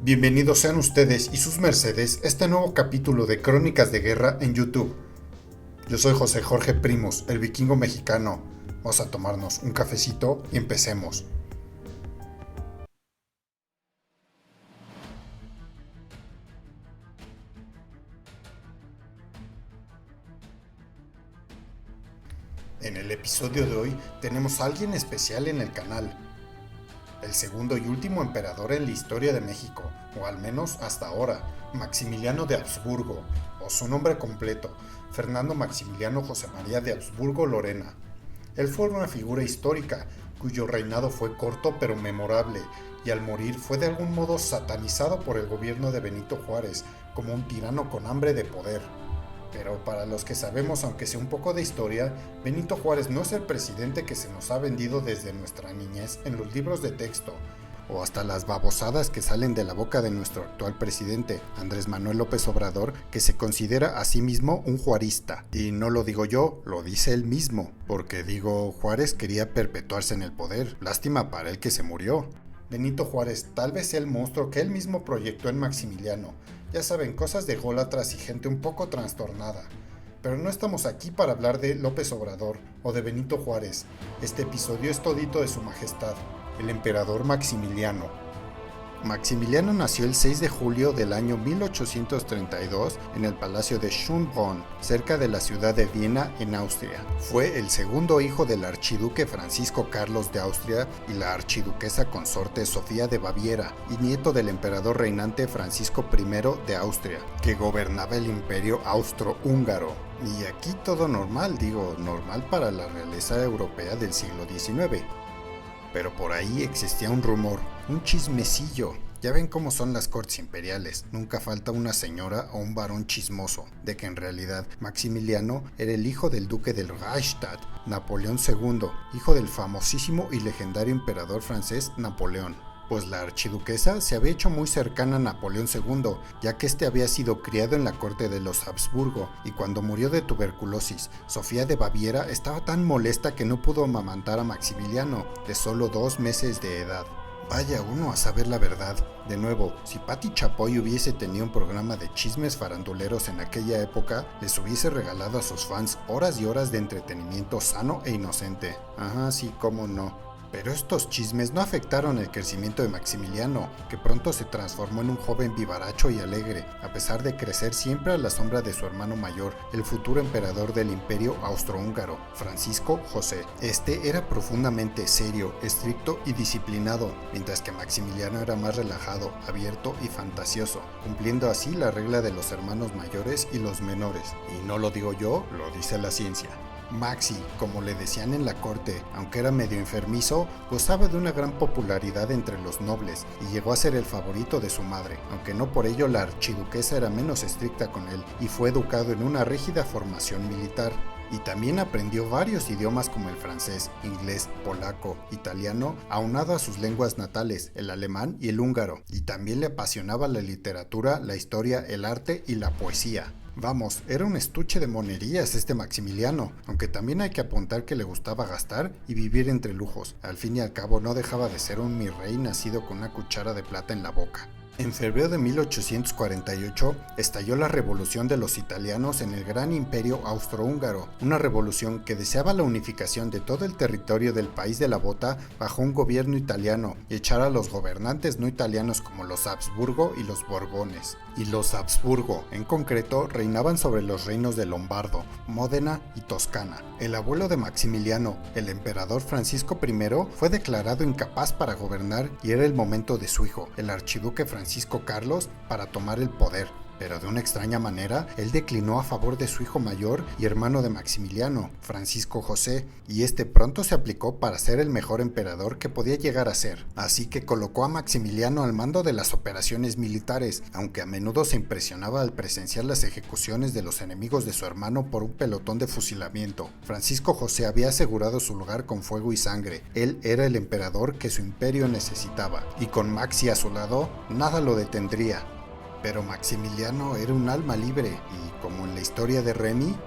Bienvenidos sean ustedes y sus mercedes a este nuevo capítulo de Crónicas de Guerra en YouTube. Yo soy José Jorge Primos, el vikingo mexicano. Vamos a tomarnos un cafecito y empecemos. En el episodio de hoy tenemos a alguien especial en el canal. El segundo y último emperador en la historia de México, o al menos hasta ahora, Maximiliano de Habsburgo, o su nombre completo, Fernando Maximiliano José María de Habsburgo Lorena. Él fue una figura histórica, cuyo reinado fue corto pero memorable, y al morir fue de algún modo satanizado por el gobierno de Benito Juárez, como un tirano con hambre de poder. Pero para los que sabemos, aunque sea un poco de historia, Benito Juárez no es el presidente que se nos ha vendido desde nuestra niñez en los libros de texto, o hasta las babosadas que salen de la boca de nuestro actual presidente, Andrés Manuel López Obrador, que se considera a sí mismo un juarista. Y no lo digo yo, lo dice él mismo, porque digo, Juárez quería perpetuarse en el poder, lástima para él que se murió. Benito Juárez tal vez sea el monstruo que él mismo proyectó en Maximiliano. Ya saben, cosas de ególatras y gente un poco trastornada. Pero no estamos aquí para hablar de López Obrador o de Benito Juárez. Este episodio es todito de su majestad, el emperador Maximiliano. Maximiliano nació el 6 de julio del año 1832 en el Palacio de Schönbrunn, cerca de la ciudad de Viena, en Austria. Fue el segundo hijo del archiduque Francisco Carlos de Austria y la archiduquesa consorte Sofía de Baviera, y nieto del emperador reinante Francisco I de Austria, que gobernaba el imperio austrohúngaro. Y aquí todo normal, normal para la realeza europea del siglo XIX. Pero por ahí existía un rumor, un chismecillo. Ya ven cómo son las cortes imperiales, nunca falta una señora o un varón chismoso, de que en realidad Maximiliano era el hijo del duque del Reichstadt, Napoleón II, hijo del famosísimo y legendario emperador francés Napoleón. Pues la archiduquesa se había hecho muy cercana a Napoleón II, ya que este había sido criado en la corte de los Habsburgo, y cuando murió de tuberculosis, Sofía de Baviera estaba tan molesta que no pudo amamantar a Maximiliano, de solo 2 meses de edad. Vaya uno a saber la verdad. De nuevo, si Patti Chapoy hubiese tenido un programa de chismes faranduleros en aquella época, les hubiese regalado a sus fans horas y horas de entretenimiento sano e inocente. Ajá, sí, cómo no. Pero estos chismes no afectaron el crecimiento de Maximiliano, que pronto se transformó en un joven vivaracho y alegre, a pesar de crecer siempre a la sombra de su hermano mayor, el futuro emperador del imperio austrohúngaro, Francisco José. Este era profundamente serio, estricto y disciplinado, mientras que Maximiliano era más relajado, abierto y fantasioso, cumpliendo así la regla de los hermanos mayores y los menores. Y no lo digo yo, lo dice la ciencia. Maxi, como le decían en la corte, aunque era medio enfermizo, gozaba de una gran popularidad entre los nobles y llegó a ser el favorito de su madre, aunque no por ello la archiduquesa era menos estricta con él y fue educado en una rígida formación militar. Y también aprendió varios idiomas como el francés, inglés, polaco, italiano, aunado a sus lenguas natales, el alemán y el húngaro. Y también le apasionaba la literatura, la historia, el arte y la poesía. Vamos, era un estuche de monerías este Maximiliano, aunque también hay que apuntar que le gustaba gastar y vivir entre lujos. Al fin y al cabo no dejaba de ser un mirrey nacido con una cuchara de plata en la boca. En febrero de 1848 estalló la revolución de los italianos en el gran imperio austrohúngaro, una revolución que deseaba la unificación de todo el territorio del país de la bota bajo un gobierno italiano y echar a los gobernantes no italianos como los Habsburgo y los Borbones. Y los Habsburgo, en concreto, reinaban sobre los reinos de Lombardo, Módena y Toscana. El abuelo de Maximiliano, el emperador Francisco I, fue declarado incapaz para gobernar y era el momento de su hijo, el archiduque Francisco Carlos, para tomar el poder. Pero de una extraña manera, él declinó a favor de su hijo mayor y hermano de Maximiliano, Francisco José, y este pronto se aplicó para ser el mejor emperador que podía llegar a ser. Así que colocó a Maximiliano al mando de las operaciones militares, aunque a menudo se impresionaba al presenciar las ejecuciones de los enemigos de su hermano por un pelotón de fusilamiento. Francisco José había asegurado su lugar con fuego y sangre. Él era el emperador que su imperio necesitaba, y con Maxi a su lado, nada lo detendría. Pero Maximiliano era un alma libre y, como en la historia de Remy,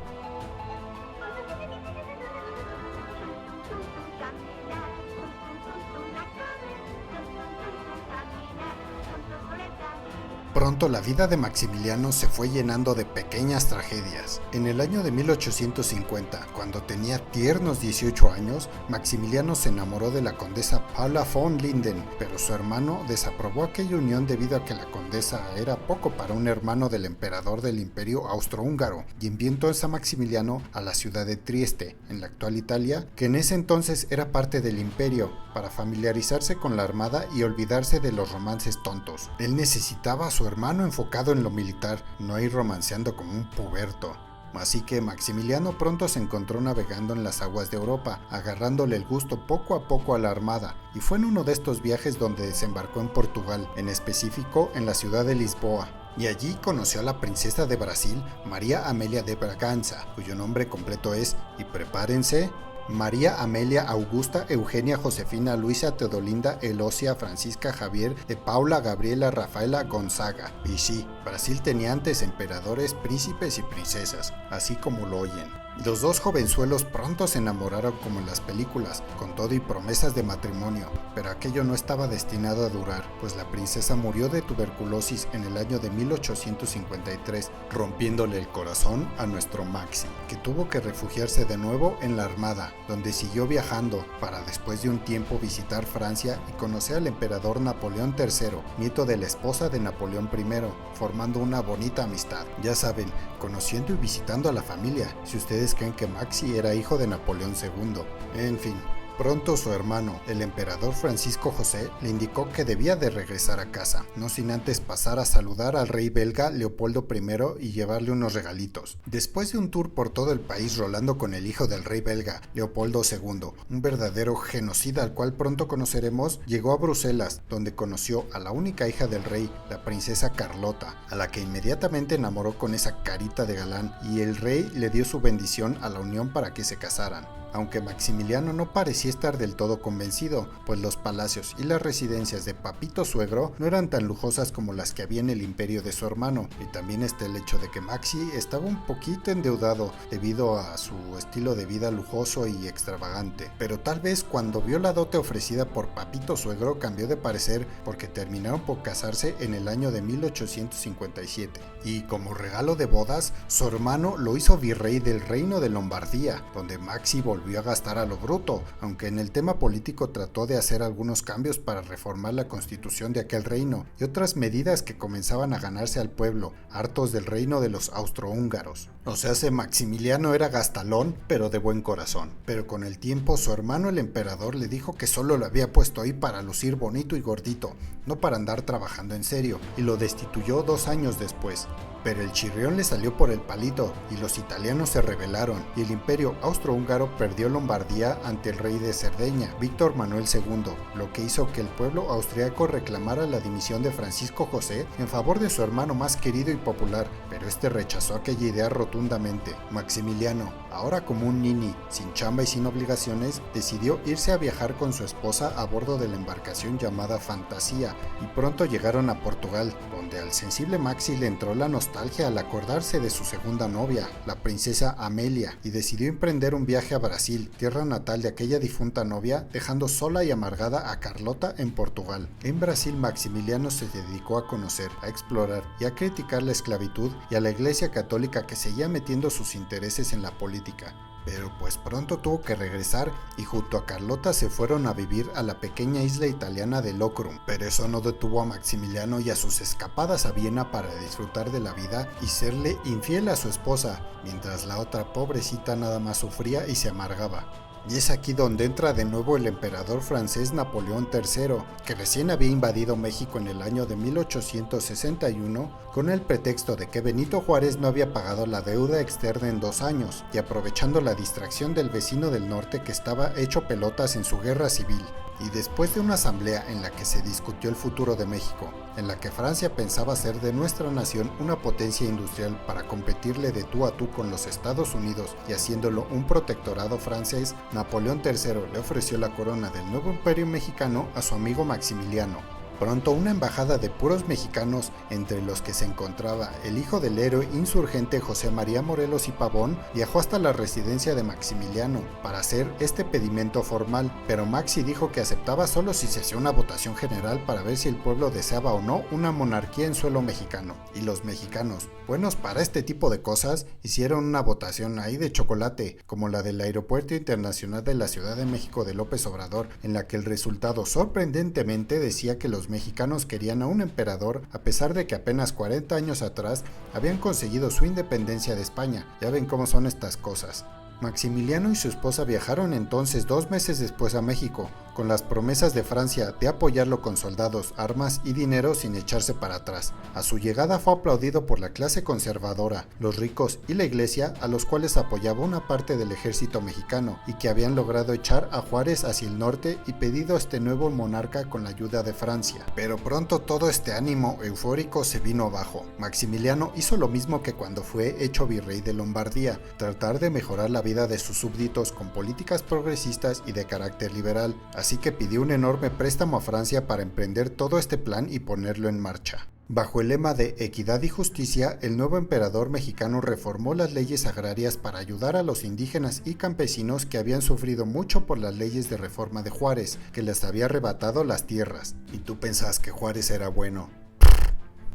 pronto la vida de Maximiliano se fue llenando de pequeñas tragedias. En el año de 1850, cuando tenía tiernos 18 años, Maximiliano se enamoró de la condesa Paula von Linden, pero su hermano desaprobó aquella unión debido a que la condesa era poco para un hermano del emperador del Imperio Austrohúngaro, y envió entonces a Maximiliano a la ciudad de Trieste, en la actual Italia, que en ese entonces era parte del imperio, para familiarizarse con la armada y olvidarse de los romances tontos. Él necesitaba a su hermano enfocado en lo militar, no ir romanceando como un puberto. Así que Maximiliano pronto se encontró navegando en las aguas de Europa, agarrándole el gusto poco a poco a la armada, y fue en uno de estos viajes donde desembarcó en Portugal, en específico en la ciudad de Lisboa. Y allí conoció a la princesa de Brasil, María Amélia de Braganza, cuyo nombre completo es, y prepárense, María Amelia Augusta Eugenia Josefina Luisa Teodolinda Elosia Francisca Javier de Paula Gabriela Rafaela Gonzaga. Y sí, Brasil tenía antes emperadores, príncipes y princesas, así como lo oyen. Los dos jovenzuelos pronto se enamoraron como en las películas, con todo y promesas de matrimonio, pero aquello no estaba destinado a durar, pues la princesa murió de tuberculosis en el año de 1853, rompiéndole el corazón a nuestro Maxi, que tuvo que refugiarse de nuevo en la armada, donde siguió viajando para después de un tiempo visitar Francia y conocer al emperador Napoleón III, nieto de la esposa de Napoleón I, formando una bonita amistad. Ya saben, conociendo y visitando a la familia, si ustedes creen que Maxi era hijo de Napoleón II. En fin, pronto su hermano, el emperador Francisco José, le indicó que debía de regresar a casa, no sin antes pasar a saludar al rey belga Leopoldo I y llevarle unos regalitos. Después de un tour por todo el país rolando con el hijo del rey belga, Leopoldo II, un verdadero genocida al cual pronto conoceremos, llegó a Bruselas, donde conoció a la única hija del rey, la princesa Carlota, a la que inmediatamente enamoró con esa carita de galán, y el rey le dio su bendición a la unión para que se casaran. Aunque Maximiliano no parecía estar del todo convencido, pues los palacios y las residencias de Papito Suegro no eran tan lujosas como las que había en el imperio de su hermano, y también está el hecho de que Maxi estaba un poquito endeudado debido a su estilo de vida lujoso y extravagante, pero tal vez cuando vio la dote ofrecida por Papito Suegro cambió de parecer, porque terminaron por casarse en el año de 1857, y como regalo de bodas, su hermano lo hizo virrey del reino de Lombardía, donde Maxi volvió a gastar a lo bruto, aunque en el tema político trató de hacer algunos cambios para reformar la constitución de aquel reino y otras medidas que comenzaban a ganarse al pueblo, hartos del reino de los austrohúngaros. O sea, Maximiliano era gastalón, pero de buen corazón. Pero con el tiempo su hermano el emperador le dijo que solo lo había puesto ahí para lucir bonito y gordito, no para andar trabajando en serio, y lo destituyó 2 años después. Pero el chirrión le salió por el palito y los italianos se rebelaron y el imperio austrohúngaro perdió Lombardía ante el rey de Cerdeña, Víctor Manuel II, lo que hizo que el pueblo austriaco reclamara la dimisión de Francisco José en favor de su hermano más querido y popular, pero este rechazó aquella idea rotundamente. Maximiliano, ahora como un nini, sin chamba y sin obligaciones, decidió irse a viajar con su esposa a bordo de la embarcación llamada Fantasía, y pronto llegaron a Portugal, donde al sensible Maxi le entró la nostalgia al acordarse de su segunda novia, la princesa Amelia, y decidió emprender un viaje a Brasil, tierra natal de aquella difunta novia, dejando sola y amargada a Carlota en Portugal. En Brasil, Maximiliano se dedicó a conocer, a explorar y a criticar la esclavitud y a la Iglesia Católica, que seguía metiendo sus intereses en la política. Pero pues pronto tuvo que regresar y junto a Carlota se fueron a vivir a la pequeña isla italiana de Locrum, pero eso no detuvo a Maximiliano y a sus escapadas a Viena para disfrutar de la vida y serle infiel a su esposa, mientras la otra pobrecita nada más sufría y se amargaba. Y es aquí donde entra de nuevo el emperador francés Napoleón III, que recién había invadido México en el año de 1861 con el pretexto de que Benito Juárez no había pagado la deuda externa en 2 años, y aprovechando la distracción del vecino del norte que estaba hecho pelotas en su guerra civil. Y después de una asamblea en la que se discutió el futuro de México, en la que Francia pensaba hacer de nuestra nación una potencia industrial para competirle de tú a tú con los Estados Unidos y haciéndolo un protectorado francés, Napoleón III le ofreció la corona del nuevo imperio mexicano a su amigo Maximiliano. Pronto una embajada de puros mexicanos, entre los que se encontraba el hijo del héroe insurgente José María Morelos y Pavón, viajó hasta la residencia de Maximiliano para hacer este pedimento formal, pero Maxi dijo que aceptaba solo si se hacía una votación general para ver si el pueblo deseaba o no una monarquía en suelo mexicano. Y los mexicanos, buenos para este tipo de cosas, hicieron una votación ahí de chocolate, como la del Aeropuerto Internacional de la Ciudad de México de López Obrador, en la que el resultado sorprendentemente decía que los mexicanos querían a un emperador a pesar de que apenas 40 años atrás habían conseguido su independencia de España. Ya ven cómo son estas cosas. Maximiliano y su esposa viajaron entonces 2 meses después a México, con las promesas de Francia de apoyarlo con soldados, armas y dinero sin echarse para atrás. A su llegada fue aplaudido por la clase conservadora, los ricos y la iglesia, a los cuales apoyaba una parte del ejército mexicano y que habían logrado echar a Juárez hacia el norte y pedido a este nuevo monarca con la ayuda de Francia. Pero pronto todo este ánimo eufórico se vino abajo. Maximiliano hizo lo mismo que cuando fue hecho virrey de Lombardía, tratar de mejorar la vida de sus súbditos con políticas progresistas y de carácter liberal. Así que pidió un enorme préstamo a Francia para emprender todo este plan y ponerlo en marcha. Bajo el lema de equidad y justicia, el nuevo emperador mexicano reformó las leyes agrarias para ayudar a los indígenas y campesinos que habían sufrido mucho por las leyes de reforma de Juárez, que les había arrebatado las tierras. ¿Y tú pensabas que Juárez era bueno?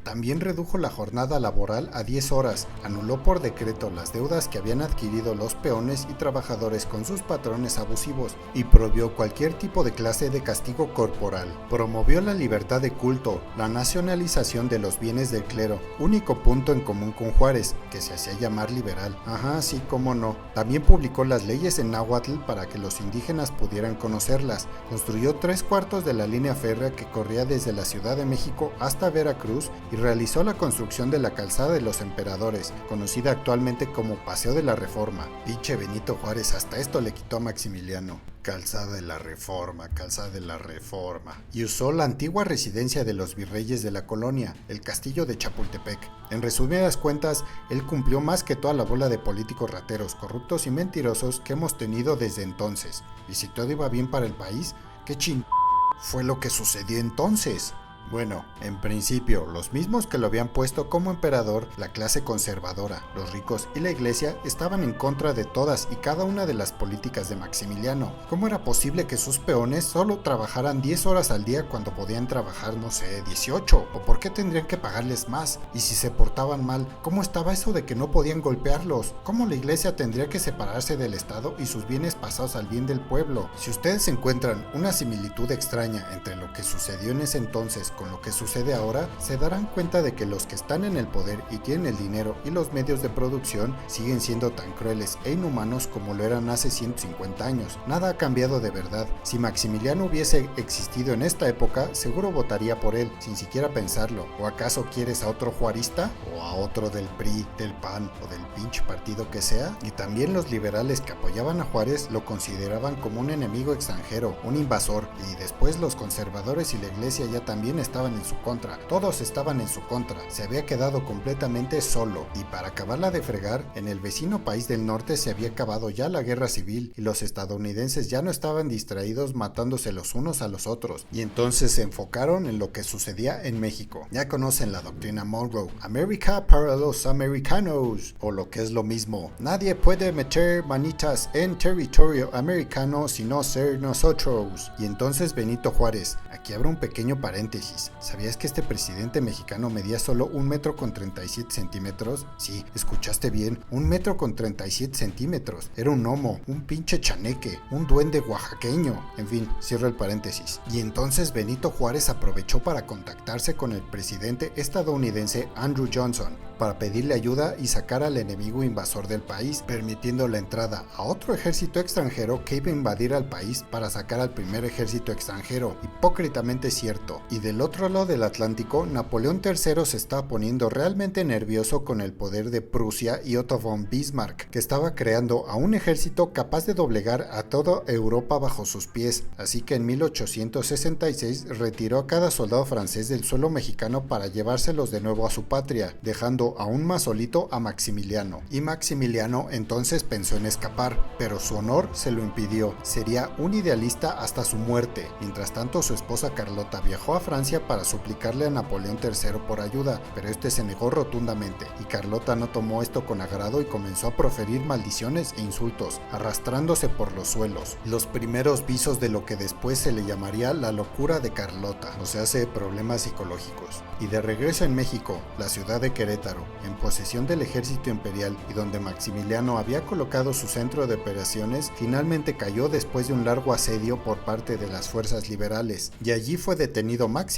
También redujo la jornada laboral a 10 horas, anuló por decreto las deudas que habían adquirido los peones y trabajadores con sus patrones abusivos y prohibió cualquier tipo de clase de castigo corporal. Promovió la libertad de culto, la nacionalización de los bienes del clero, único punto en común con Juárez, que se hacía llamar liberal. Ajá, sí, cómo no. También publicó las leyes en náhuatl para que los indígenas pudieran conocerlas. Construyó 3/4 de la línea férrea que corría desde la Ciudad de México hasta Veracruz y realizó la construcción de la Calzada de los Emperadores, conocida actualmente como Paseo de la Reforma. Pinche Benito Juárez, hasta esto le quitó a Maximiliano. Calzada de la Reforma, Calzada de la Reforma. Y usó la antigua residencia de los virreyes de la colonia, el castillo de Chapultepec. En resumidas cuentas, él cumplió más que toda la bola de políticos rateros, corruptos y mentirosos que hemos tenido desde entonces. Y si todo iba bien para el país, ¿qué fue lo que sucedió entonces? Bueno, en principio, los mismos que lo habían puesto como emperador, la clase conservadora, los ricos y la iglesia, estaban en contra de todas y cada una de las políticas de Maximiliano. ¿Cómo era posible que sus peones solo trabajaran 10 horas al día cuando podían trabajar, no sé, 18? ¿O por qué tendrían que pagarles más? Y si se portaban mal, ¿cómo estaba eso de que no podían golpearlos? ¿Cómo la iglesia tendría que separarse del Estado y sus bienes pasados al bien del pueblo? Si ustedes encuentran una similitud extraña entre lo que sucedió en ese entonces con lo que sucede ahora, se darán cuenta de que los que están en el poder y tienen el dinero y los medios de producción siguen siendo tan crueles e inhumanos como lo eran hace 150 años. Nada ha cambiado de verdad. Si Maximiliano hubiese existido en esta época, seguro votaría por él, sin siquiera pensarlo. ¿O acaso quieres a otro juarista? ¿O a otro del PRI, del PAN o del pinche partido que sea? Y también los liberales que apoyaban a Juárez lo consideraban como un enemigo extranjero, un invasor, y después los conservadores y la iglesia ya también estaban en su contra. Todos estaban en su contra. Se había quedado completamente solo. Y para acabarla de fregar, en el vecino país del norte se había acabado ya la guerra civil y los estadounidenses ya no estaban distraídos matándose los unos a los otros. Y entonces se enfocaron en lo que sucedía en México. Ya conocen la doctrina Monroe. América para los americanos. O lo que es lo mismo. Nadie puede meter manitas en territorio americano sino ser nosotros. Y entonces Benito Juárez. Aquí abro un pequeño paréntesis. ¿Sabías que este presidente mexicano medía solo 1,37 metros? Sí, escuchaste bien, 1,37 metros. Era un gnomo, un pinche chaneque, un duende oaxaqueño. En fin, cierro el paréntesis. Y entonces Benito Juárez aprovechó para contactarse con el presidente estadounidense Andrew Johnson para pedirle ayuda y sacar al enemigo invasor del país, permitiendo la entrada a otro ejército extranjero que iba a invadir al país para sacar al primer ejército extranjero. Hipócritamente cierto. Y del otro lado del Atlántico, Napoleón III se estaba poniendo realmente nervioso con el poder de Prusia y Otto von Bismarck, que estaba creando a un ejército capaz de doblegar a toda Europa bajo sus pies. Así que en 1866 retiró a cada soldado francés del suelo mexicano para llevárselos de nuevo a su patria, dejando aún más solito a Maximiliano. Y Maximiliano entonces pensó en escapar, pero su honor se lo impidió. Sería un idealista hasta su muerte. Mientras tanto, su esposa Carlota viajó a Francia Francia para suplicarle a Napoleón III por ayuda, pero este se negó rotundamente, y Carlota no tomó esto con agrado y comenzó a proferir maldiciones e insultos, arrastrándose por los suelos. Los primeros visos de lo que después se le llamaría la locura de Carlota, o sea, problemas psicológicos. Y de regreso en México, la ciudad de Querétaro, en posesión del ejército imperial y donde Maximiliano había colocado su centro de operaciones, finalmente cayó después de un largo asedio por parte de las fuerzas liberales, y allí fue detenido Maximiliano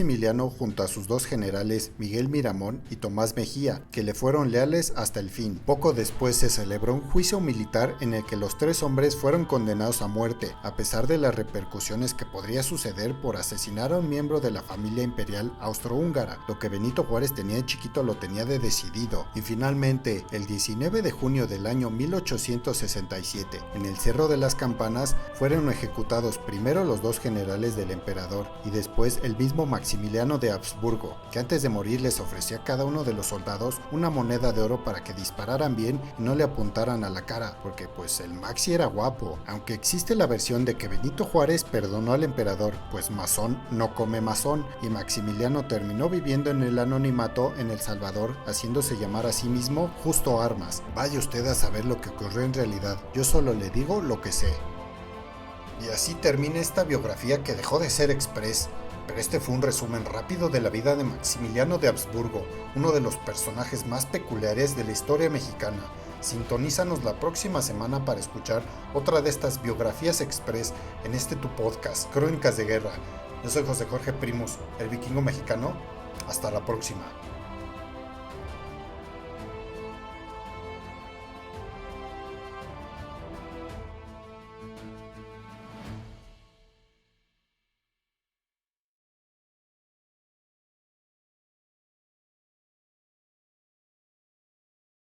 junto a sus dos generales Miguel Miramón y Tomás Mejía, que le fueron leales hasta el fin. Poco después se celebró un juicio militar en el que los tres hombres fueron condenados a muerte, a pesar de las repercusiones que podría suceder por asesinar a un miembro de la familia imperial austrohúngara. Lo que Benito Juárez tenía de chiquito lo tenía de decidido. Y finalmente, el 19 de junio del año 1867, en el Cerro de las Campanas, fueron ejecutados primero los dos generales del emperador y después el mismo Maximiliano de Habsburgo, que antes de morir les ofrecía a cada uno de los soldados una moneda de oro para que dispararan bien y no le apuntaran a la cara, porque pues el Maxi era guapo. Aunque existe la versión de que Benito Juárez perdonó al emperador, pues masón no come masón, y Maximiliano terminó viviendo en el anonimato en El Salvador, haciéndose llamar a sí mismo Justo Armas. Vaya usted a saber lo que ocurrió en realidad, yo solo le digo lo que sé. Y así termina esta biografía que dejó de ser express, pero este fue un resumen rápido de la vida de Maximiliano de Habsburgo, uno de los personajes más peculiares de la historia mexicana. Sintonízanos la próxima semana para escuchar otra de estas biografías express en este tu podcast, Crónicas de Guerra. Yo soy José Jorge Primus, el vikingo mexicano. Hasta la próxima.